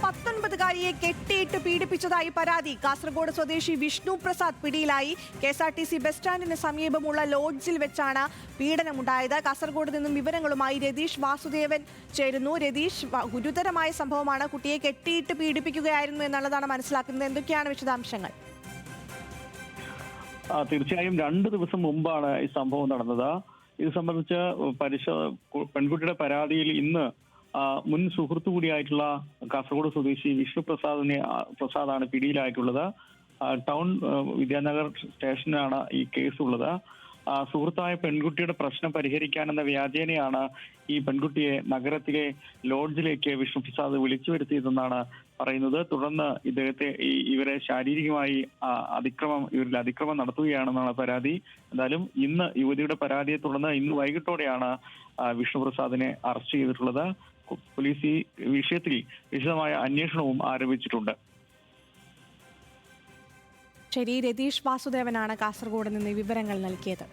19-കാരിയെ കെട്ടിയിട്ട് പീഡിപ്പിച്ചതായി പരാതി. കാസർഗോഡ് സ്വദേശി വിഷ്ണു പ്രസാദ് പിടിയിലായി. KSRTC ബസ് സ്റ്റാൻഡിന് സമീപമുള്ള ലോഡ്ജിൽ വെച്ചാണ് പീഡനമുണ്ടായത്. കാസർഗോഡ് നിന്നും വിവരങ്ങളുമായി രതീഷ് വാസുദേവൻ ചേരുന്നു. രതീഷ്, ഗുരുതരമായ സംഭവമാണ്. കുട്ടിയെ കെട്ടിയിട്ട് പീഡിപ്പിക്കുകയായിരുന്നു എന്നുള്ളതാണ് മനസ്സിലാക്കുന്നത്. എന്തൊക്കെയാണ് വിശദാംശങ്ങൾ? തീർച്ചയായും 2 ദിവസം മുമ്പാണ് ഈ സംഭവം നടന്നത്. ഇത് സംബന്ധിച്ച് പെൺകുട്ടിയുടെ പരാതിയിൽ ഇന്ന് മുൻ സുഹൃത്തു കൂടിയായിട്ടുള്ള കാസർഗോഡ് സ്വദേശി വിഷ്ണു പ്രസാദാണ് പിടിയിലായിട്ടുള്ളത്. ടൗൺ വിദ്യാനഗർ സ്റ്റേഷനിലാണ് ഈ കേസ് ഉള്ളത്. സുഹൃത്തായ പെൺകുട്ടിയുടെ പ്രശ്നം പരിഹരിക്കാനെന്ന വ്യാജേനയാണ് ഈ പെൺകുട്ടിയെ നഗരത്തിലെ ലോഡ്ജിലേക്ക് വിഷ്ണു പ്രസാദ് വിളിച്ചു വരുത്തിയതെന്നാണ് പറയുന്നത്. തുടർന്ന് ഇവരെ ശാരീരികമായി ഇവരിൽ അതിക്രമം നടത്തുകയാണെന്നാണ് പരാതി. എന്തായാലും ഇന്ന് യുവതിയുടെ പരാതിയെ തുടർന്ന് ഇന്ന് വൈകിട്ടോടെയാണ് വിഷ്ണു പ്രസാദിനെ അറസ്റ്റ് ചെയ്തിട്ടുള്ളത്. പോലീസ് ഈ വിഷയത്തിൽ വിശദമായ അന്വേഷണവും ആരംഭിച്ചിട്ടുണ്ട്. ശരി, രതീഷ് വാസുദേവനാണ് കാസർഗോഡ് നിന്ന് വിവരങ്ങൾ നൽകിയത്.